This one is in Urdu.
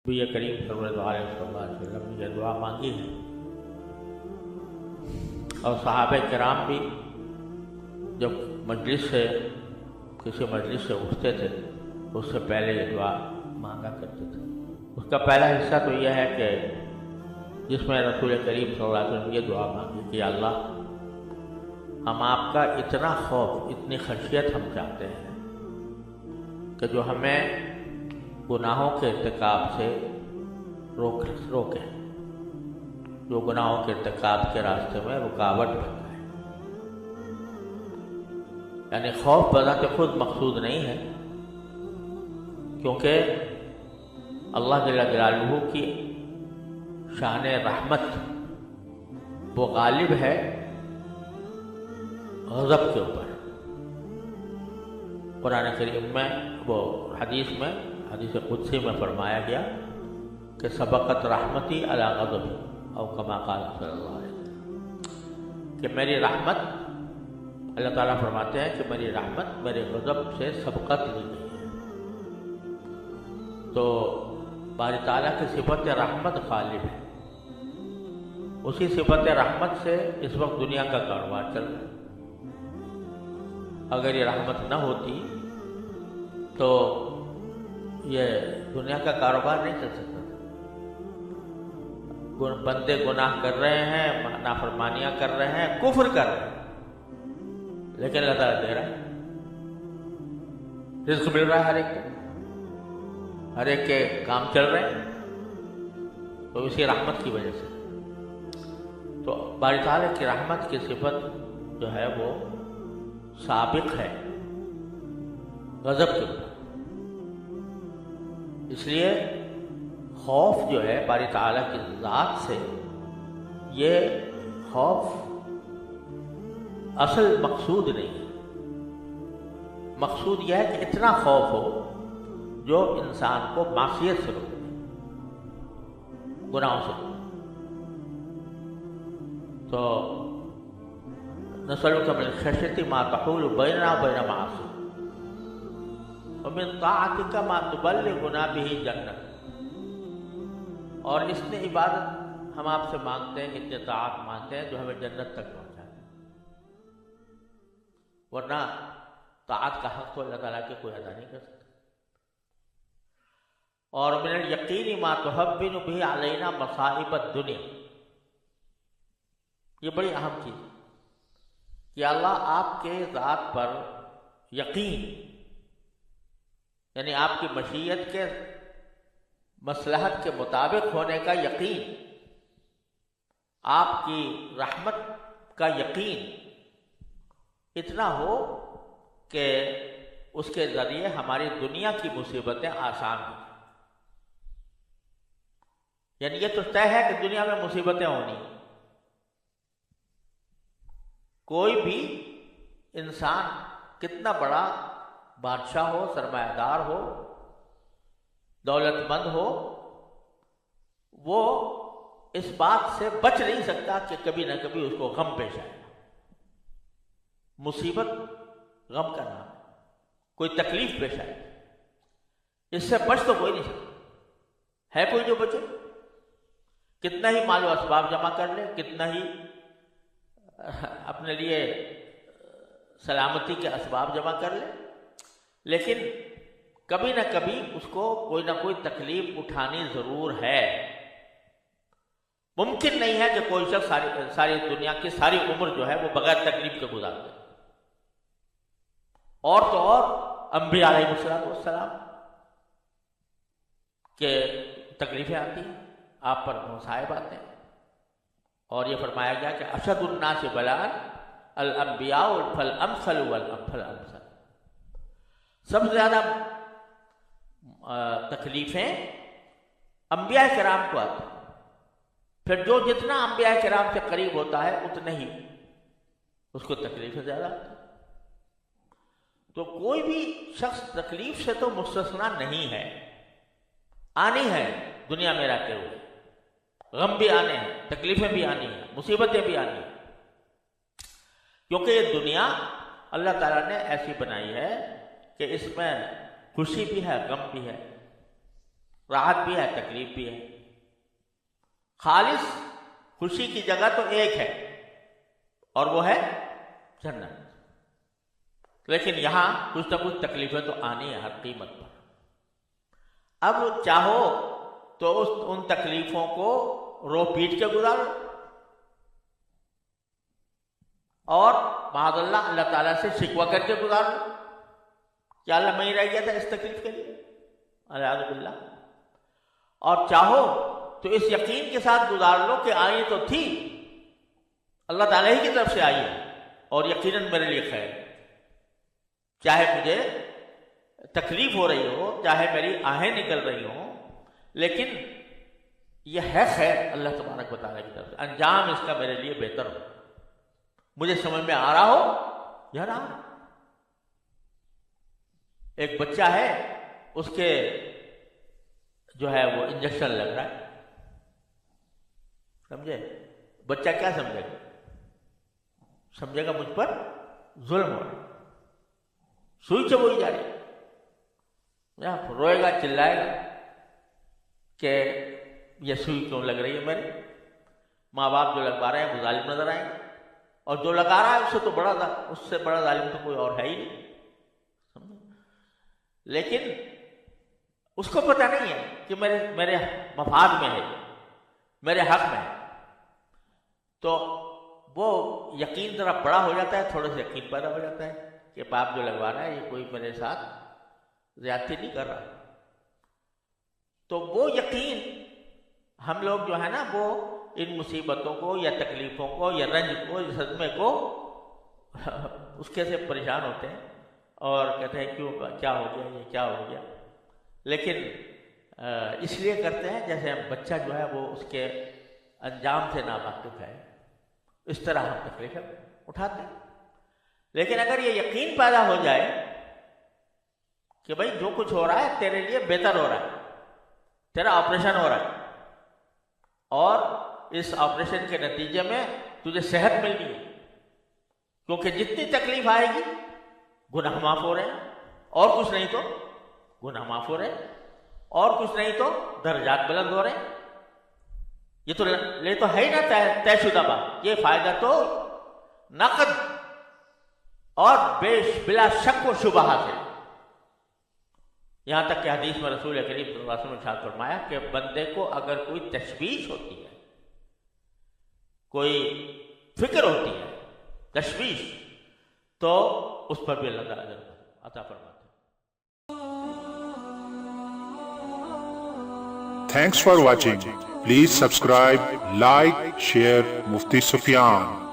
نبی کریم صلی اللہ علیہ وسلم نے یہ دعا مانگی ہے، اور صحابہ کرام بھی جب کسی مجلس سے اٹھتے تھے اس سے پہلے یہ دعا مانگا کرتے تھے۔ اس کا پہلا حصہ تو یہ ہے کہ جس میں رسول کریم صلی اللہ علیہ وسلم نے یہ دعا مانگی کہ اللہ ہم آپ کا اتنا خوف، اتنی خشیت ہم چاہتے ہیں کہ جو ہمیں گناہوں کے ارتکاب سے روکے، جو گناہوں کے ارتکاب کے راستے میں رکاوٹ بن جائے۔ یعنی خوف بذات خود مقصود نہیں ہے، کیونکہ اللہ جل جلالہ کی شان رحمت وہ غالب ہے غضب کے اوپر۔ قرآن کریم میں وہ حدیث قدسی میں فرمایا گیا کہ سبقت رحمتی علی غضبی، او کما قال صلی اللہ علیہ وسلم، کہ میری رحمت، اللہ تعالیٰ فرماتے ہیں کہ میری رحمت میرے غضب سے سبقت لی گئی ہے۔ تو باری تعالیٰ کی صفت رحمت غالب ہے، اسی صفت رحمت سے اس وقت دنیا کا کاروبار چل رہا ہے۔ اگر یہ رحمت نہ ہوتی تو یہ دنیا کا کاروبار نہیں چل سکتا تھا۔ بندے گناہ کر رہے ہیں، نافرمانیاں کر رہے ہیں، کفر کر رہے ہیں، لیکن اللہ تعالیٰ دے رہا ہے، رزق مل رہا ہے ہر ایک کے کام چل رہے ہیں، تو اسی رحمت کی وجہ سے۔ تو باری تعالیٰ کی رحمت کی صفت جو ہے وہ سابق ہے غضب کے اوپر۔ اس لیے خوف جو ہے باری تعالیٰ کی ذات سے، یہ خوف اصل مقصود نہیں ہے۔ مقصود یہ ہے کہ اتنا خوف ہو جو انسان کو معصیت سے روکے، گناہوں سے۔ تو نسألک من خشیتک ما تحول بیننا وبین معاصیک ومن طاعتک ما تبلغنا بہ جنتک۔ اور اس نے عبادت ہم آپ سے مانگتے ہیں، اتنے طاعت مانگتے ہیں جو ہمیں جنت تک پہنچائے، ورنہ طاعت کا حق تو اللہ تعالیٰ کے کوئی ادا نہیں کر سکتا۔ اور من الیقین ما تهون بہ علینا مصائب الدنیا، یہ بڑی اہم چیز ہے کہ اللہ آپ کے ذات پر یقین، یعنی آپ کی مشیت کے مصلحت کے مطابق ہونے کا یقین، آپ کی رحمت کا یقین اتنا ہو کہ اس کے ذریعے ہماری دنیا کی مصیبتیں آسان ہوں۔ یعنی یہ تو طے ہے کہ دنیا میں مصیبتیں ہونی، کوئی بھی انسان کتنا بڑا بادشاہ ہو، سرمایہ دار ہو، دولت مند ہو، وہ اس بات سے بچ نہیں سکتا کہ کبھی نہ کبھی اس کو غم پیش آئے۔ مصیبت غم کا نام ہے، کوئی تکلیف پیش آئے، اس سے بچ تو کوئی نہیں سکتا۔ ہے کوئی جو بچے؟ کتنا ہی مال و اسباب جمع کر لے، کتنا ہی اپنے لیے سلامتی کے اسباب جمع کر لے، لیکن کبھی نہ کبھی اس کو کوئی نہ کوئی تکلیف اٹھانی ضرور ہے۔ ممکن نہیں ہے کہ کوئی شخص ساری دنیا کی ساری عمر جو ہے وہ بغیر تکلیف کے گزار دے۔ اور تو اور انبیاء علیہ السلام کے تکلیفیں آتی ہیں، آپ پر مصائب آتے ہیں، اور یہ فرمایا گیا کہ اشد الناس بلاء الانبیاء فالامثل والامثل، سب سے زیادہ تکلیفیں انبیاء کرام کو آتی ہیں، پھر جو جتنا انبیاء کرام سے قریب ہوتا ہے اتنے ہی اس کو تکلیفیں زیادہ آتی ہیں۔ تو کوئی بھی شخص تکلیف سے تو مستثنا نہیں ہے، آنی ہے دنیا میں رہتے ہوئے، غم بھی آنے ہیں، تکلیفیں بھی آنی ہیں، مصیبتیں بھی آنی ہیں، کیونکہ یہ دنیا اللہ تعالیٰ نے ایسی بنائی ہے کہ اس میں خوشی بھی ہے، غم بھی ہے۔ راحت بھی ہے، تکلیف بھی ہے۔ خالص خوشی کی جگہ تو ایک ہے اور وہ ہے جنت، لیکن یہاں کچھ نہ کچھ تکلیفیں تو آنی ہے ہر قیمت پر۔ اب چاہو تو ان تکلیفوں کو رو پیٹ کے گزارو، اور معاذ اللہ اللہ تعالیٰ سے شکوہ کر کے گزارو کہ اللہ میں ہی رہ گیا تھا اس تکلیف کے لیے، اعوذ باللہ۔ اور چاہو تو اس یقین کے ساتھ گزار لو کہ آئی تو تھی، اللہ تعالیٰ ہی کی طرف سے آئی ہے اور یقیناً میرے لیے خیر، چاہے مجھے تکلیف ہو رہی ہو، چاہے میری آہیں نکل رہی ہوں، لیکن یہ ہے خیر اللہ تبارک و تعالیٰ کی طرف سے، انجام اس کا میرے لیے بہتر ہو، مجھے سمجھ میں آ رہا ہو یا نہ۔ ایک بچہ ہے، اس کے جو ہے وہ انجیکشن لگ رہا ہے، سمجھے؟ بچہ کیا سمجھے گا؟ سمجھے گا مجھ پر ظلم ہو رہا، سوئی چبوئی جا رہی، روئے گا، چلائے گا کہ یہ سوئی کیوں لگ رہی ہے میرے۔ ماں باپ جو لگوا رہے ہیں وہ ظالم نظر آئیں گے، اور جو لگا رہا ہے اس سے بڑا ظالم تو کوئی اور ہے ہی نہیں، لیکن اس کو پتہ نہیں ہے کہ میرے مفاد میں ہے، میرے حق میں ہے، تو وہ یقین ذرا بڑا ہو جاتا ہے، تھوڑا سا یقین پیدا ہو جاتا ہے کہ باپ جو لگوا رہا ہے یہ کوئی میرے ساتھ زیادتی نہیں کر رہا۔ تو وہ یقین ہم لوگ جو ہے نا وہ ان مصیبتوں کو یا تکلیفوں کو یا رنج کو، صدمے کو اس کے سے پریشان ہوتے ہیں اور کہتے ہیں کیوں، کیا ہو گیا، یہ کیا ہو گیا، لیکن اس لیے کرتے ہیں جیسے بچہ جو ہے وہ اس کے انجام سے ناواقف ہے، اس طرح ہم تکلیفیں اٹھاتے ہیں۔ لیکن اگر یہ یقین پیدا ہو جائے کہ بھائی جو کچھ ہو رہا ہے تیرے لیے بہتر ہو رہا ہے، تیرا آپریشن ہو رہا ہے اور اس آپریشن کے نتیجے میں تجھے صحت ملنی ہے، کیونکہ جتنی تکلیف آئے گی گناہ معاف ہو رہے ہیں، اور کچھ نہیں تو گناہ معاف ہو رہے ہیں، اور کچھ نہیں تو درجات بلند ہو رہے ہیں۔ یہ تو ہے ہی نا طے شدہ بات، یہ فائدہ تو نقد اور بلا شک و شبہ حاصل۔ یہاں تک کہ حدیث میں رسول کریم صلی اللہ علیہ وسلم نے ارشاد فرمایا کہ بندے کو اگر کوئی تشویش ہوتی ہے، کوئی فکر ہوتی ہے، تشویش، تو اس پر بھی اللہ تعالیٰ عطا فرماتا ہے۔ Thanks for watching. Please subscribe, like, share Mufti Sufyan.